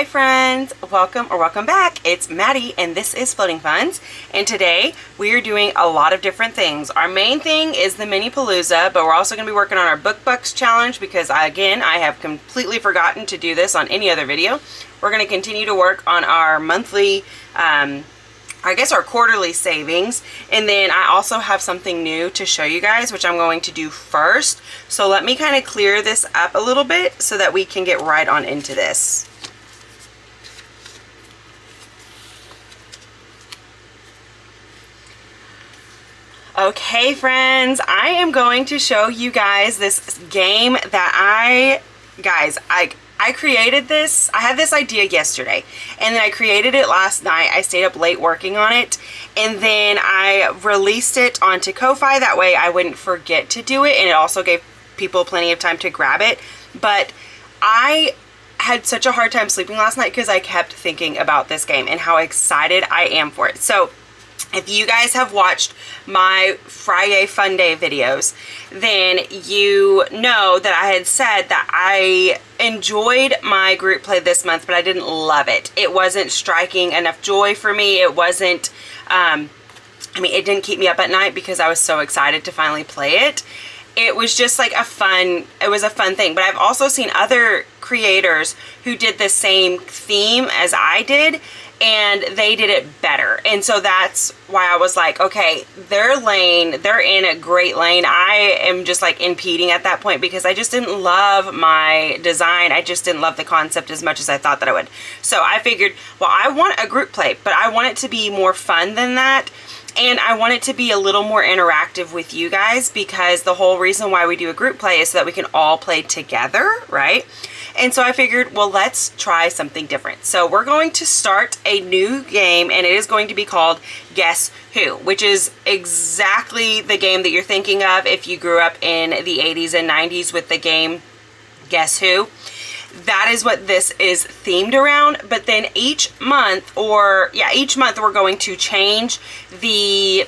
Hi friends, welcome back. It's Maddie and this is Floating Funds, and today we are doing a lot of different things. Our main thing is the Mini Palooza, but we're also going to be working on our Book Bucks challenge because I have completely forgotten to do this on any other video. We're going to continue to work on our monthly, our quarterly savings, and then I also have something new to show you guys, which I'm going to do first. So let me kind of clear this up a little bit so that we can get right on into this. Okay friends, I am going to show you guys this game that I created this. I had this idea yesterday and then I created it last night. I stayed up late working on it and then I released it onto Ko-Fi. That way I wouldn't forget to do it, and it also gave people plenty of time to grab it. But I had such a hard time sleeping last night because I kept thinking about this game and how excited I am for it. So if you guys have watched my Friday Fun Day videos, then you know that I had said that I enjoyed my group play this month, but I didn't love it. It wasn't striking enough joy for me. It wasn't, it didn't keep me up at night because I was so excited to finally play it. It was just like a fun thing. But I've also seen other creators who did the same theme as I did, and they did it better. And so that's why I was like, okay, they're in a great lane. I am just like impeding at that point because I just didn't love my design. I just didn't love the concept as much as I thought that I would. So I figured, well, I want a group play, but I want it to be more fun than that. And I want it to be a little more interactive with you guys, because the whole reason why we do a group play is so that we can all play together, right? And so I figured, well, let's try something different. So we're going to start a new game, and it is going to be called Guess Who, which is exactly the game that you're thinking of if you grew up in the 80s and 90s with the game Guess Who. That is what this is themed around. But then each month we're going to change the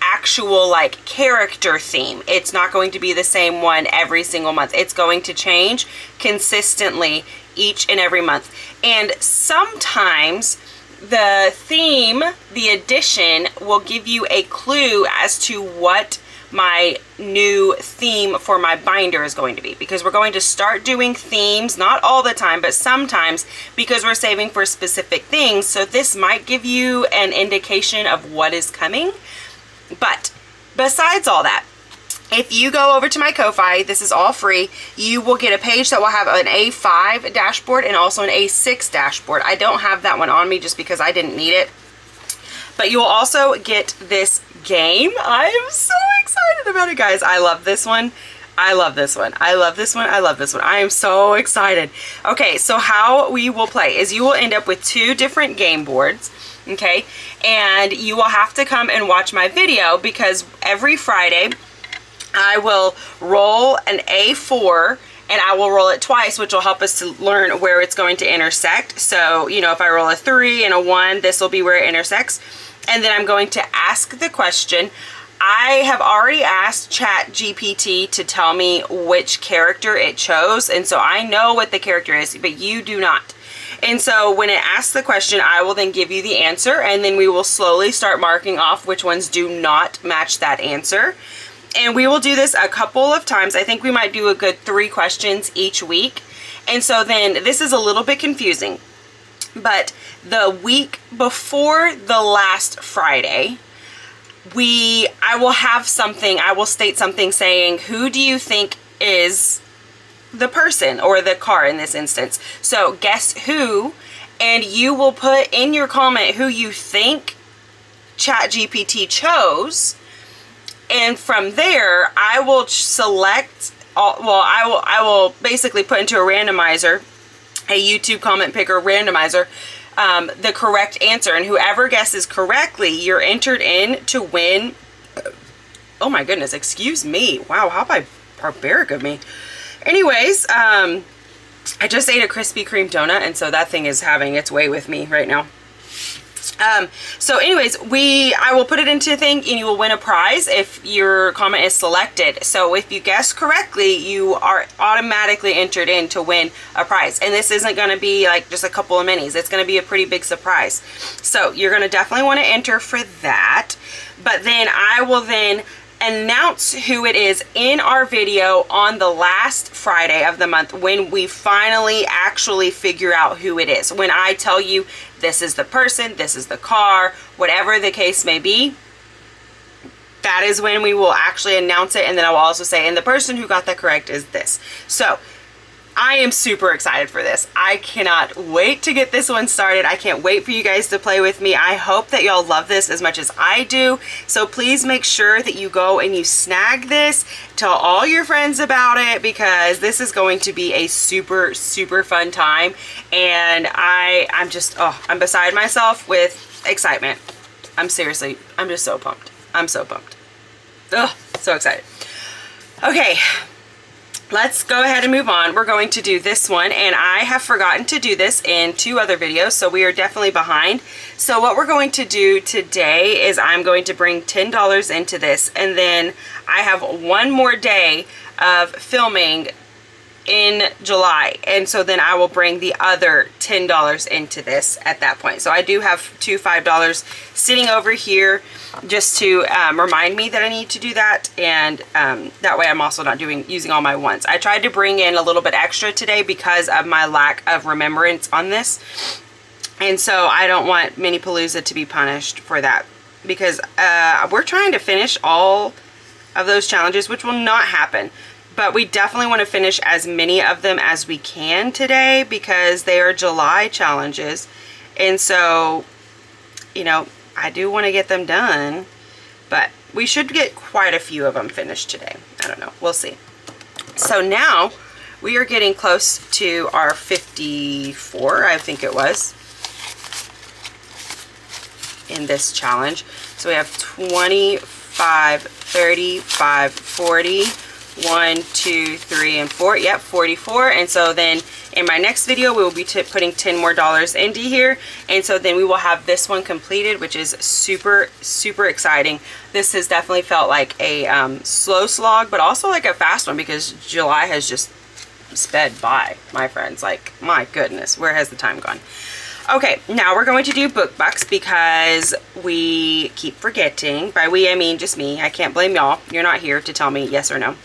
actual like character theme. It's not going to be the same one every single month. It's going to change consistently each and every month. And sometimes the theme, the addition, will give you a clue as to what my new theme for my binder is going to be, because we're going to start doing themes, not all the time, but sometimes, because we're saving for specific things. So this might give you an indication of what is coming. But besides all that, if you go over to my Ko-Fi, this is all free, you will get a page that will have an A5 dashboard and also an A6 dashboard. I don't have that one on me just because I didn't need it. But you will also get this game. I am so excited about it, guys. I love this one. I love this one. I love this one. I love this one. I am so excited. Okay, so how we will play is you will end up with 2 different game boards. Okay, and you will have to come and watch my video, because every Friday I will roll an A4 and I will roll it twice, which will help us to learn where it's going to intersect. So, you know, if I roll a 3 and a 1, this will be where it intersects. And then I'm going to ask the question. I have already asked ChatGPT to tell me which character it chose, and so I know what the character is, but you do not. And so when it asks the question, I will then give you the answer, and then we will slowly start marking off which ones do not match that answer. And we will do this a couple of times. I think we might do a good 3 questions each week. And so then this is a little bit confusing, but the week before the last Friday, I will state something saying, who do you think is the person or the car in this instance? So guess who, and you will put in your comment who you think ChatGPT chose, and from there I will select I will basically put into a randomizer, a YouTube comment picker randomizer, the correct answer, and whoever guesses correctly, you're entered in to win. Oh my goodness, excuse me. Wow, how barbaric of me. Anyways, I just ate a Krispy Kreme donut, and so that thing is having its way with me right now. So anyways, I will put it into a thing and you will win a prize if your comment is selected. So if you guess correctly, you are automatically entered in to win a prize. And this isn't going to be like just a couple of minis. It's going to be a pretty big surprise. So you're going to definitely want to enter for that. But then I will then announce who it is in our video on the last Friday of the month, when we finally actually figure out who it is. When I tell you this is the person, this is the car, whatever the case may be, that is when we will actually announce it. And then I will also say, and the person who got that correct is this. So I am super excited for this. I cannot wait to get this one started. I can't wait for you guys to play with me. I hope that y'all love this as much as I do. So please make sure that you go and you snag this. Tell all your friends about it, because this is going to be a super, super fun time. And I'm just, I'm beside myself with excitement. I'm just so pumped. I'm so pumped. Oh, so excited. Okay. Let's go ahead and move on. We're going to do this one, and I have forgotten to do this in 2 other videos, so we are definitely behind. So what we're going to do today is I'm going to bring $10 into this, and then I have one more day of filming in July, and so then I will bring the other $10 into this at that point. So I do have 2 $5 sitting over here just to remind me that I need to do that, and that way I'm also not using all my ones. I tried to bring in a little bit extra today because of my lack of remembrance on this, and so I don't want Mini Palooza to be punished for that, because we're trying to finish all of those challenges, which will not happen. But we definitely want to finish as many of them as we can today, because they are July challenges. And so, you know, I do want to get them done, but we should get quite a few of them finished today. I don't know. We'll see. So now we are getting close to our 54, I think it was, in this challenge. So we have 25, 35, 40. 1, 2, 3, and 4. Yep, 44. And so then in my next video we will be putting $10 more into here, and so then we will have this one completed, which is super, super exciting. This has definitely felt like a slow slog, but also like a fast one, because July has just sped by, my friends. Like, my goodness, where has the time gone? Okay, now we're going to do book bucks, because we keep forgetting. By we, I mean just me. I can't blame y'all. You're not here to tell me yes or no.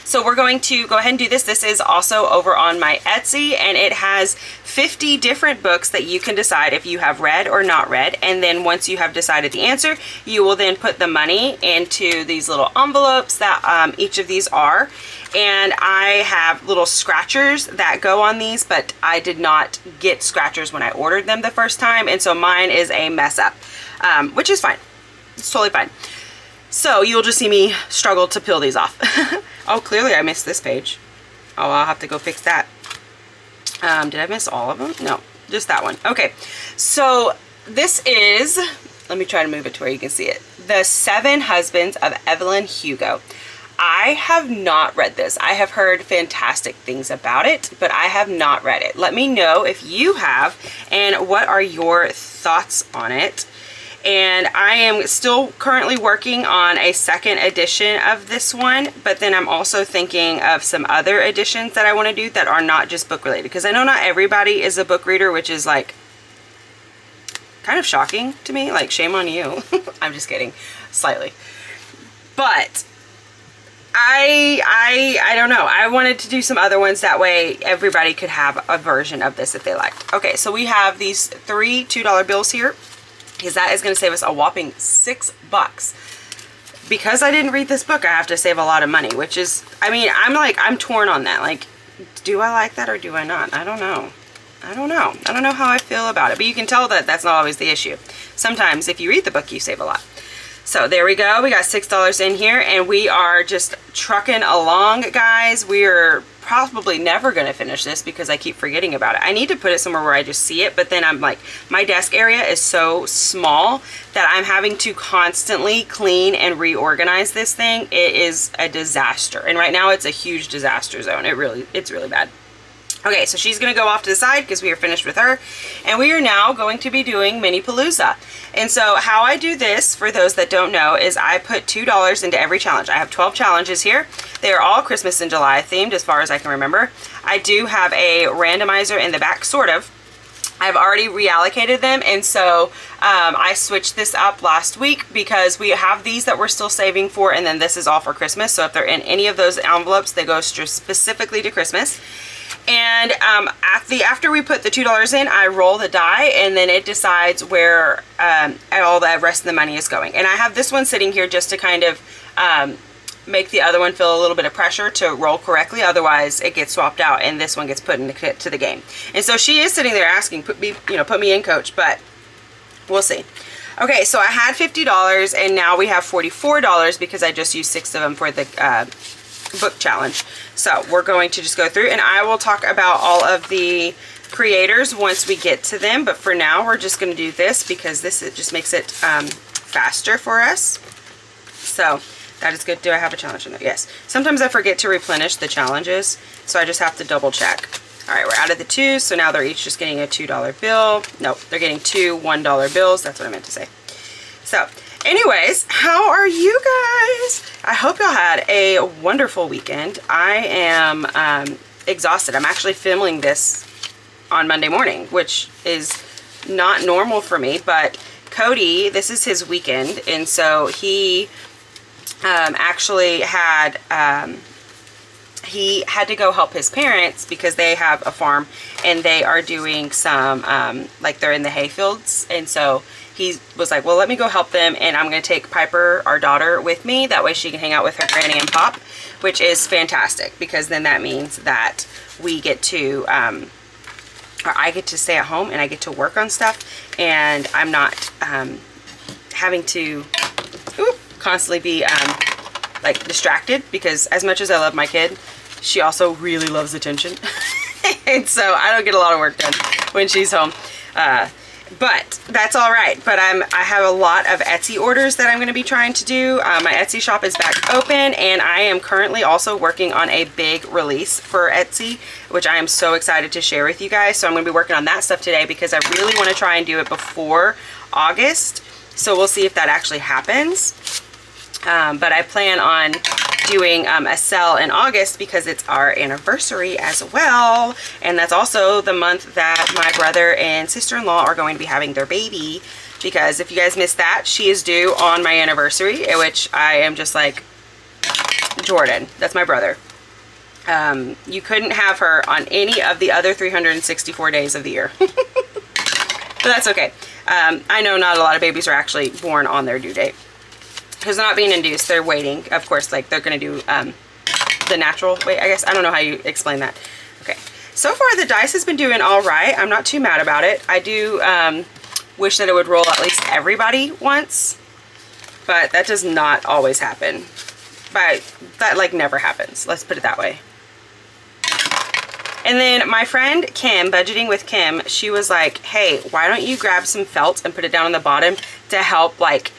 So we're going to go ahead and do this. This is also over on my Etsy, and it has 50 different books that you can decide if you have read or not read. And then once you have decided the answer, you will then put the money into these little envelopes that each of these are. And I have little scratchers that go on these, but I did not get scratchers when I ordered them the first time, and so mine is a mess up, which is fine. It's totally fine. So you'll just see me struggle to peel these off. Oh, clearly I missed this page. Oh, I'll have to go fix that. Did I miss all of them? No, just that one. Okay, so this is, let me try to move it to where you can see it. The 7 Husbands of Evelyn Hugo. I have not read this. I have heard fantastic things about it, but I have not read it. Let me know if you have, and what are your thoughts on it. And I am still currently working on a second edition of this one, but then I'm also thinking of some other editions that I want to do that are not just book related, because I know not everybody is a book reader, which is like kind of shocking to me. Like, shame on you. I'm just kidding, slightly. But I don't know. I wanted to do some other ones, that way everybody could have a version of this if they liked. Okay, so we have these 3 $2 bills here, because that is going to save us a whopping $6. Because I didn't read this book, I have to save a lot of money, which is, I mean, I'm torn on that. Like, do I like that or do I not? I don't know. I don't know. I don't know how I feel about it, but you can tell that that's not always the issue. Sometimes if you read the book, you save a lot. So there we go. We got $6 in here, and we are just trucking along, guys. We're probably never going to finish this because I keep forgetting about it. I need to put it somewhere where I just see it, but then I'm like, my desk area is so small that I'm having to constantly clean and reorganize this thing. It is a disaster, and right now it's a huge disaster zone. It's really bad. Okay, so she's going to go off to the side because we are finished with her. And we are now going to be doing Mini Palooza. And so how I do this, for those that don't know, is I put $2 into every challenge. I have 12 challenges here. They are all Christmas and July themed as far as I can remember. I do have a randomizer in the back, sort of. I've already reallocated them, and so I switched this up last week because we have these that we're still saving for, and then this is all for Christmas. So if they're in any of those envelopes, they go specifically to Christmas. And after we put the $2 in, I roll the die, and then it decides where all the rest of the money is going. And I have this one sitting here just to kind of make the other one feel a little bit of pressure to roll correctly. Otherwise, it gets swapped out, and this one gets put into the game. And so she is sitting there asking, put me in, coach, but we'll see. Okay, so I had $50, and now we have $44 because I just used 6 of them for the book challenge. So we're going to just go through, and I will talk about all of the creators once we get to them. But for now, we're just going to do this because this just makes it faster for us. So that is good. Do I have a challenge in there? Yes. Sometimes I forget to replenish the challenges, so I just have to double check. All right, we're out of the 2, so now they're each just getting a $2 bill. Nope, they're getting 2 $1 bills. That's what I meant to say. So anyways, how are you guys? I hope y'all had a wonderful weekend. I am exhausted. I'm actually filming this on Monday morning, which is not normal for me, but Cody, this is his weekend, and so he actually had he had to go help his parents because they have a farm, and they are doing some like they're in the hay fields, and so he was like, well, let me go help them, and I'm going to take Piper, our daughter, with me. That way she can hang out with her granny and pop, which is fantastic because then that means that we get to or I get to stay at home and I get to work on stuff, and I'm not having to constantly be like distracted, because as much as I love my kid, she also really loves attention. And so I don't get a lot of work done when she's home. But that's all right. But I have a lot of Etsy orders that I'm going to be trying to do. My Etsy shop is back open, and I am currently also working on a big release for Etsy, which I am so excited to share with you guys. So I'm going to be working on that stuff today because I really want to try and do it before August. So we'll see if that actually happens. But I plan on doing a sale in August because it's our anniversary as well, and that's also the month that my brother and sister-in-law are going to be having their baby, because if you guys missed that, she is due on my anniversary, which I am just like, Jordan, that's my brother. You couldn't have her on any of the other 364 days of the year. But that's okay. I know not a lot of babies are actually born on their due date, because they're not being induced, they're waiting. Of course, like they're going to do the natural way, I guess. I don't know how you explain that. Okay, so far the dice has been doing all right. I'm not too mad about it. I do wish that it would roll at least everybody once, but that does not always happen. But that like never happens, let's put it that way. And then my friend Kim, Budgeting with Kim, she was like, hey, why don't you grab some felt and put it down on the bottom to help like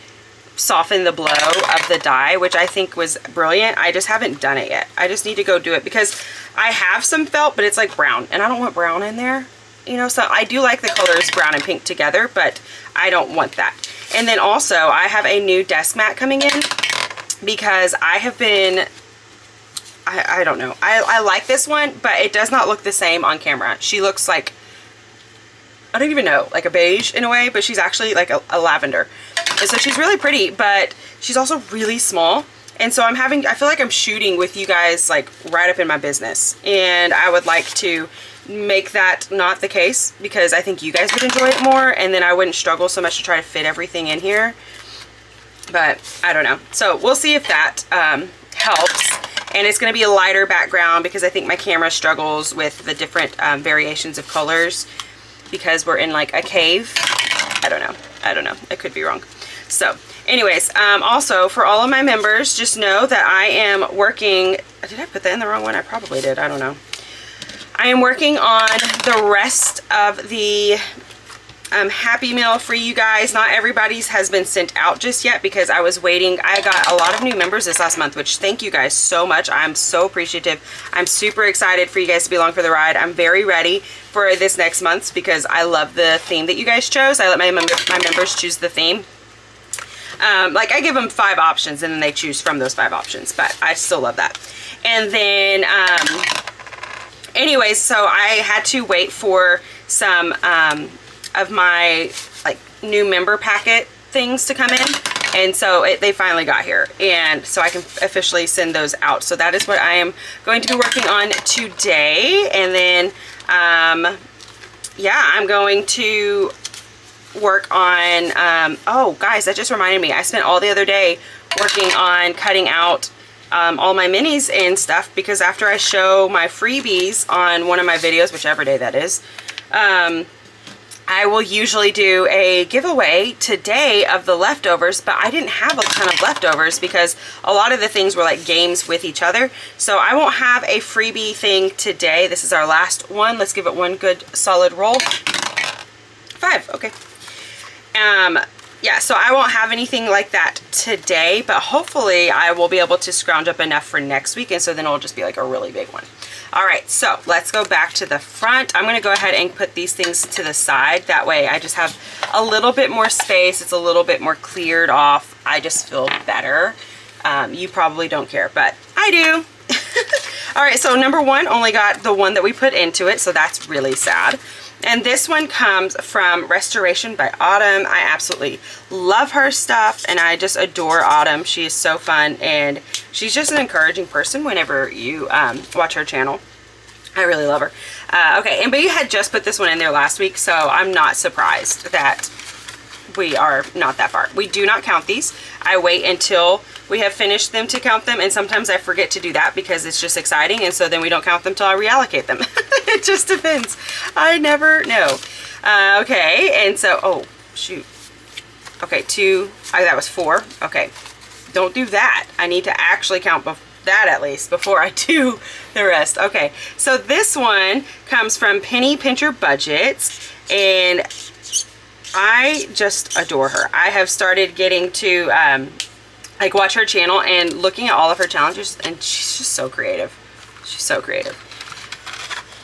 soften the blow of the die, which I think was brilliant. I just haven't done it yet. I just need to go do it because I have some felt, but it's like brown, and I don't want brown in there, you know. So I do like the colors brown and pink together, but I don't want that. And then also I have a new desk mat coming in because I have been, I don't know, I like this one, but it does not look the same on camera. She looks like, I don't even know, like a beige in a way, but she's actually like a lavender. And so she's really pretty, but she's also really small. And so I feel like I'm shooting with you guys like right up in my business. And I would like to make that not the case because I think you guys would enjoy it more, and then I wouldn't struggle so much to try to fit everything in here. But I don't know. So we'll see if that helps. And it's going to be a lighter background because I think my camera struggles with the different variations of colors because we're in like a cave. I don't know. I could be wrong. So anyways, also for all of my members, just know that I am working, did I put that in the wrong one? I probably did. I don't know. I am working on the rest of the Happy Meal for you guys. Not everybody's has been sent out just yet because I was waiting. I got a lot of new members this last month, which thank you guys so much. I'm so appreciative. I'm super excited for you guys to be along for the ride. I'm very ready for this next month because I love the theme that you guys chose. I let my members choose the theme. Like I give them 5 options and then they choose from those 5 options, but I still love that. And then, anyways, so I had to wait for some, of my like new member packet things to come in, and so they finally got here, and so I can officially send those out. So that is what I am going to be working on today. And then yeah, I'm going to work on oh guys, that just reminded me, I spent all the other day working on cutting out all my minis and stuff, because after I show my freebies on one of my videos, whichever day that is, I will usually do a giveaway today of the leftovers, but I didn't have a ton of leftovers because a lot of the things were like games with each other. So I won't have a freebie thing today. This is our last one. Let's give it one good solid roll. 5, okay. Yeah, so I won't have anything like that today, but hopefully I will be able to scrounge up enough for next week, and so then it'll just be like a really big one. All right, so let's go back to the front. I'm gonna go ahead and put these things to the side. That way I just have a little bit more space. It's a little bit more cleared off. I just feel better. You probably don't care, but I do. All right, so number 1 only got the one that we put into it, so that's really sad. And this one comes from Restoration by Autumn. I absolutely love her stuff, and I just adore Autumn. She is so fun, and she's just an encouraging person whenever you watch her channel. I really love her. Okay, and Bea had just put this one in there last week, so I'm not surprised that we are not that far. We do not count these. I wait until we have finished them to count them, and sometimes I forget to do that because it's just exciting, and so then we don't count them till I reallocate them. It just depends. I never know. Okay, and so, oh, shoot. Okay, 2, that was 4. Okay, don't do that. I need to actually count that at least before I do the rest. Okay, so this one comes from Penny Pincher Budgets, and I just adore her. I have started getting to like watch her channel and looking at all of her challenges, and she's just so creative. She's so creative.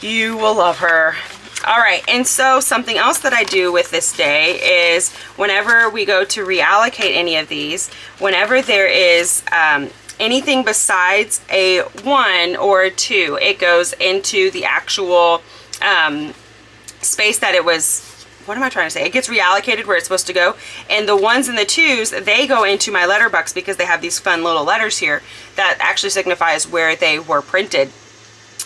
You will love her. All right, and so something else that I do with this day is whenever we go to reallocate any of these, whenever there is anything besides a 1 or a 2, it goes into the actual space that it was, what am I trying to say? It gets reallocated where it's supposed to go. And the 1s and the 2s, they go into my letterbox because they have these fun little letters here that actually signifies where they were printed.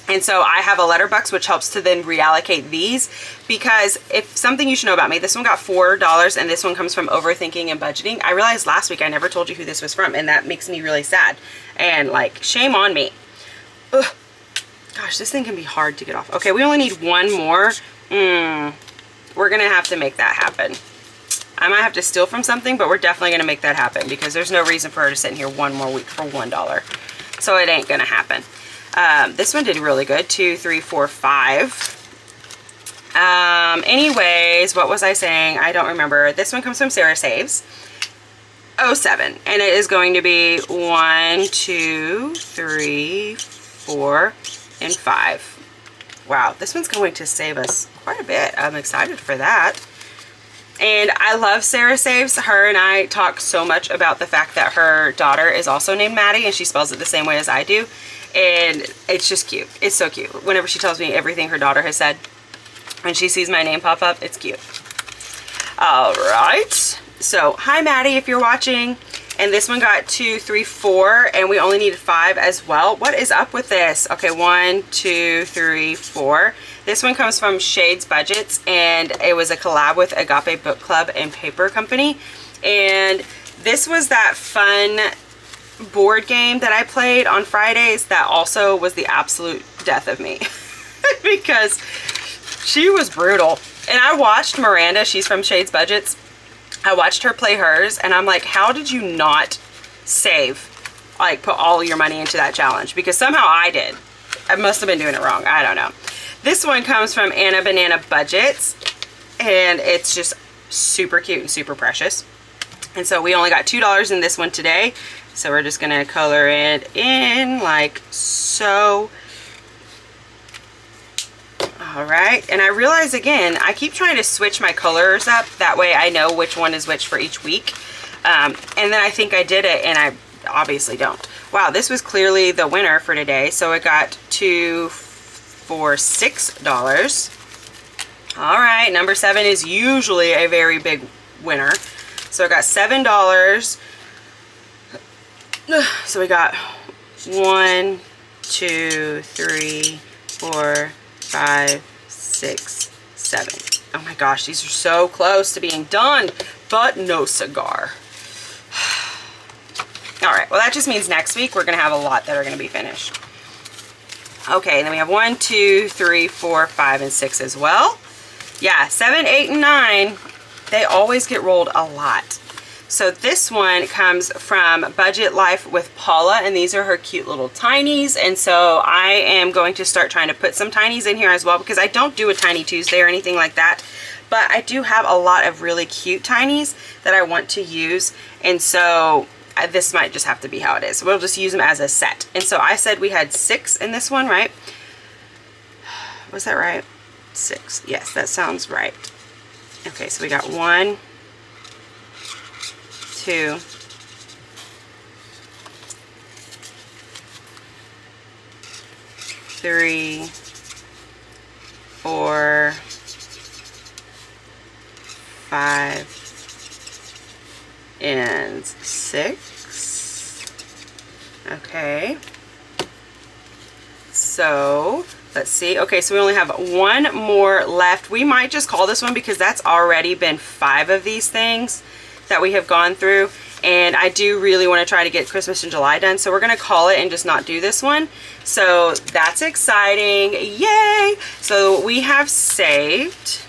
And so I have a letterbox which helps to then reallocate these, because if something you should know about me, this one got $4 and this one comes from Overthinking and Budgeting. I realized last week I never told you who this was from, and that makes me really sad. And like, shame on me. Ugh. Gosh, this thing can be hard to get off. Okay, we only need 1 more. We're gonna have to make that happen. I might have to steal from something, but we're definitely gonna make that happen because there's no reason for her to sit in here 1 more week for $1. So it ain't gonna happen. This one did really good. 2, 3, 4, 5. Anyways, what was I saying? I don't remember. This one comes from Sarah Saves. 07. And it is going to be 1, 2, 3, 4, and 5. Wow, this one's going to save us quite a bit. I'm excited for that. And I love Sarah Saves. Her and I talk so much about the fact that her daughter is also named Maddie, and she spells it the same way as I do. And it's just cute. It's so cute. Whenever she tells me everything her daughter has said, when she sees my name pop up, it's cute. All right. So, hi Maddie, if you're watching. And this one got 2, 3, 4, and we only needed 5 as well. What is up with this? Okay, 1, 2, 3, 4. This one comes from Shades Budgets, and it was a collab with Agape Book Club and Paper Company. And this was that fun board game that I played on Fridays that also was the absolute death of me because she was brutal. And I watched Miranda, she's from Shades Budgets, I watched her play hers, and I'm like, how did you not save, like put all your money into that challenge? Because somehow I did. I must have been doing it wrong. I don't know. This one comes from Anna Banana Budgets, and it's just super cute and super precious. And so we only got $2 in this one today, so we're just gonna color it in like so. All right, and I realize again, I keep trying to switch my colors up, that way I know which one is which for each week. And then I think I did it, and I obviously don't. Wow, this was clearly the winner for today. So it got 2 for $6. All right, number 7 is usually a very big winner. So I got $7. So we got 1, 2, 3, 4, 5, 6, 7. Oh my gosh, these are so close to being done, but no cigar. All right, well, that just means next week we're gonna have a lot that are gonna be finished. Okay, and then we have 1, 2, 3, 4, 5, and 6 as well. Yeah, 7, 8, and 9, they always get rolled a lot. So this one comes from Budget Life with Paula, and these are her cute little tinies. And so I am going to start trying to put some tinies in here as well, because I don't do a Tiny Tuesday or anything like that. But I do have a lot of really cute tinies that I want to use. And so this might just have to be how it is. We'll just use them as a set. And so I said we had 6 in this one, right? Was that right? 6. Yes, that sounds right. Okay, so we got 1, 2, 3, 4, 5, and 6. Okay. So let's see. Okay, so we only have 1 more left. We might just call this one because that's already been 5 of these things that we have gone through, and I do really want to try to get Christmas in July done, so we're going to call it and just not do this one. So that's exciting. Yay! So we have saved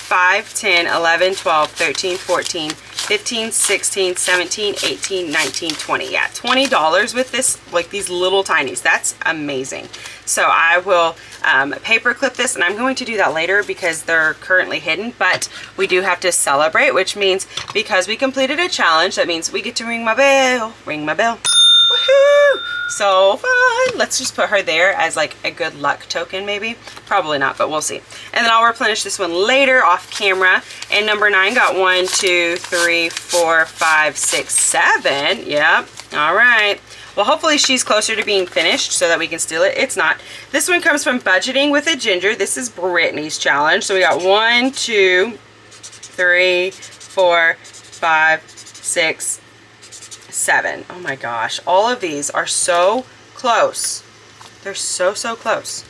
5, 10, 11, 12, 13, 14, 15, 16, 17, 18, 19, 20. Yeah, $20 with this, like these little tinies. That's amazing. So I will paper clip this, and I'm going to do that later because they're currently hidden, but we do have to celebrate, which means because we completed a challenge, that means we get to ring my bell. Ring my bell. Woohoo! So fun. Let's just put her there as like a good luck token, maybe. Probably not, but we'll see. And then I'll replenish this one later off camera. And number 9 got 1, 2, 3, 4, 5, 6, 7. Yep. All right. Well, hopefully she's closer to being finished so that we can steal it. It's not. This one comes from Budgeting with a Ginger. This is Brittany's challenge. So we got 1, 2, 3, 4, 5, 6, 7. Oh my gosh, all of these are so close. They're so close.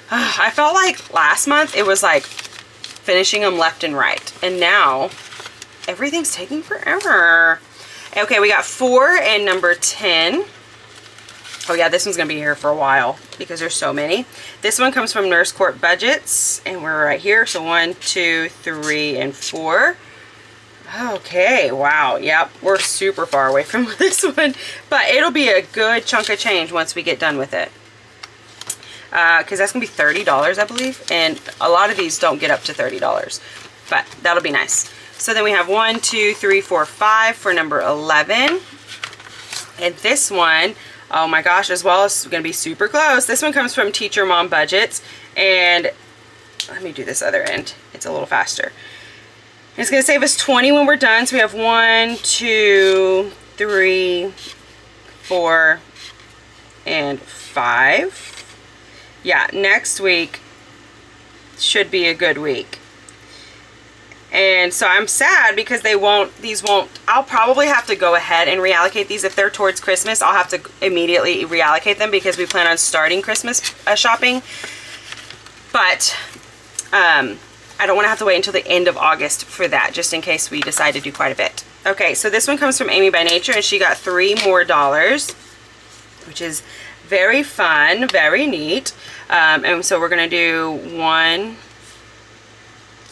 I felt like last month it was like finishing them left and right, and now everything's taking forever. Okay, we got 4 and number 10. Oh yeah, this one's gonna be here for a while because there's so many. This one comes from Nurse Court Budgets, and we're right here. So 1, 2, 3, and 4. Okay, wow, yep, we're super far away from this one, but it'll be a good chunk of change once we get done with it. Because that's going to be $30, I believe, and a lot of these don't get up to $30, but that'll be nice. So then we have 1, 2, 3, 4, 5 for number 11, and this one, oh my gosh, as well, is going to be super close. This one comes from Teacher Mom Budgets, and let me do this other end. It's a little faster. It's going to save us 20 when we're done. So we have 1, 2, 3, 4, and 5. Yeah, next week should be a good week. And so I'm sad because these won't, I'll probably have to go ahead and reallocate these. If they're towards Christmas, I'll have to immediately reallocate them because we plan on starting Christmas shopping. But, I don't want to have to wait until the end of August for that, just in case we decide to do quite a bit. Okay, so this one comes from Amy by Nature, and she got $3 more, which is very fun, very neat. And so we're going to do 1,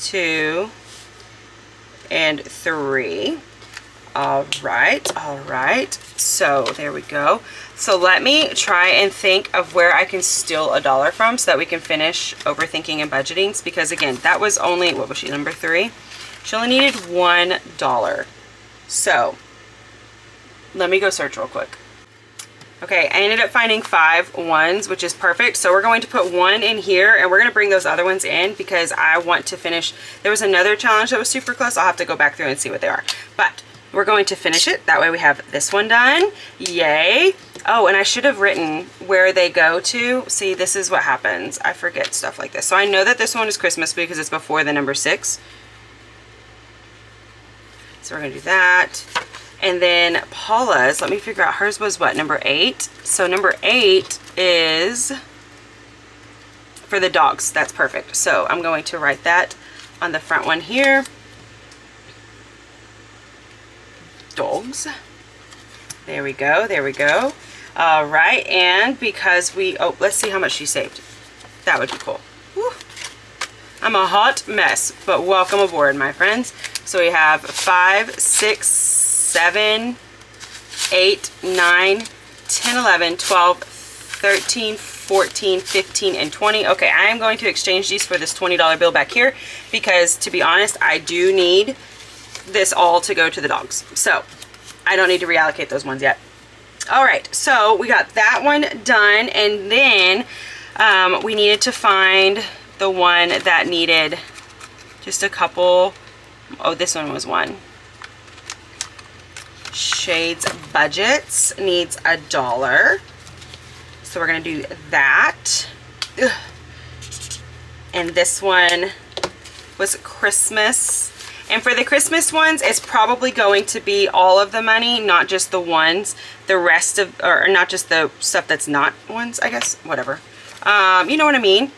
2, and 3. All right. So there we go. So let me try and think of where I can steal $1 from so that we can finish overthinking and budgeting. Because again, that was only, what was she, number 3? She only needed $1. So let me go search real quick. Okay, I ended up finding 5 ones, which is perfect. So we're going to put 1 in here, and we're going to bring those other ones in because I want to finish. There was another challenge that was super close. I'll have to go back through and see what they are. But we're going to finish it. That way we have this one done. Yay. Oh, and I should have written where they go to. See, this is what happens. I forget stuff like this. So I know that this one is Christmas because it's before the number 6. So we're going to do that. And then Paula's, let me figure out, hers was what, number 8? So number 8 is for the dogs. That's perfect. So I'm going to write that on the front one here. Dogs. There we go. There we go. All right. And because we, oh, let's see how much she saved. That would be cool. Woo. I'm a hot mess, but welcome aboard, my friends. So we have 5, 6, 7, 8, 9, 10, 11, 12, 13, 14, 15, and 20. Okay, I am going to exchange these for this $20 bill back here because, to be honest, I do need this all to go to the dogs. So I don't need to reallocate those ones yet. All right, so we got that one done, and then we needed to find the one that needed just a couple. Oh, this one was 1. Shades Budgets needs $1. So we're gonna do that. Ugh. And this one was Christmas. And for the Christmas ones, it's probably going to be all of the money, not just the ones. The rest of, or not just the stuff that's not ones, I guess. Whatever. You know what I mean?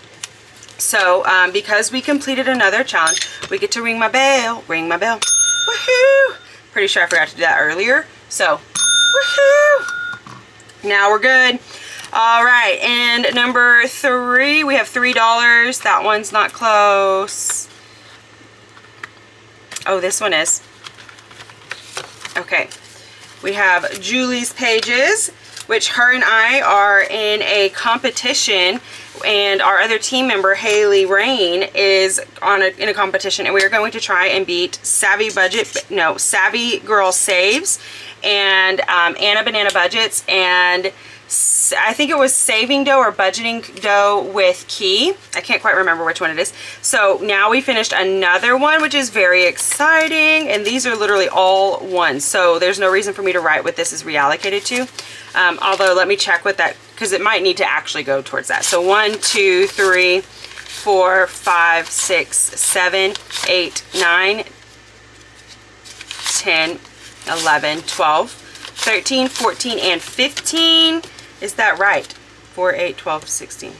So, because we completed another challenge, we get to ring my bell. Ring my bell. Woohoo! Pretty sure I forgot to do that earlier. So, woohoo! Now we're good. All right, and number 3, we have $3. That one's not close. Oh, this one is. Okay. We have Julie's Pages, which her and I are in a competition, and our other team member, Haley Rain, is in a competition, and we are going to try and beat Savvy Girl Saves, and Anna Banana Budgets, and I think it was Saving Dough or Budgeting Dough with Key. I can't quite remember which one it is. So now we finished another one, which is very exciting. And these are literally all ones. So there's no reason for me to write what this is reallocated to. Although let me check with that because it might need to actually go towards that. So 1, 2, 3, 4, 5, 6, 7, 8, 9, 10, 11, 12, 13, 14, and 15. Is that right? 4, 8, 12, 16.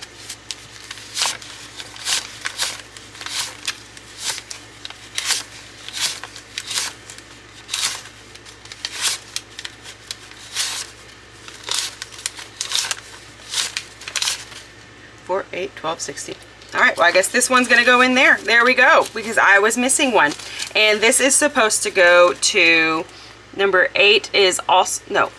Four, 8, 12, 16. All right, well, I guess this one's gonna go in there. There we go, because I was missing one. And this is supposed to go to number 8 is also, no.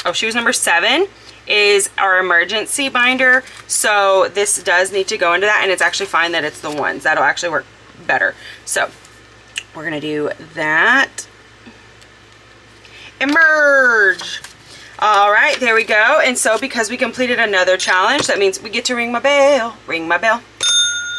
Oh, she was number 7 is our emergency binder. So this does need to go into that, and it's actually fine that it's the ones. That'll actually work better. So we're gonna do that. Emerge. All right, there we go. And so because we completed another challenge, that means we get to ring my bell. Ring my bell.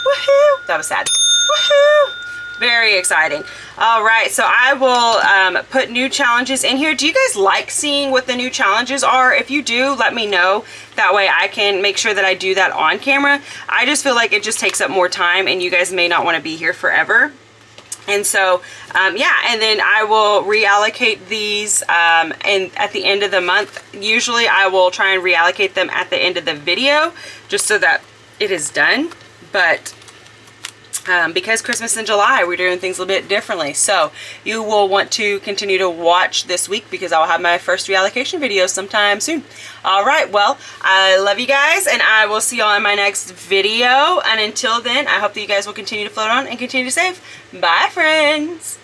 Woohoo! That was sad. Woohoo! Very exciting. All right, so I will put new challenges in here. Do you guys like seeing what the new challenges are? If you do, let me know. That way I can make sure that I do that on camera. I just feel like it just takes up more time, and you guys may not want to be here forever. And so, yeah, and then I will reallocate these and at the end of the month. Usually I will try and reallocate them at the end of the video just so that it is done. But because Christmas in July, we're doing things a little bit differently. So you will want to continue to watch this week because I'll have my first reallocation video sometime soon. All right, well, I love you guys, and I will see y'all in my next video. And until then, I hope that you guys will continue to float on and continue to save. Bye, friends.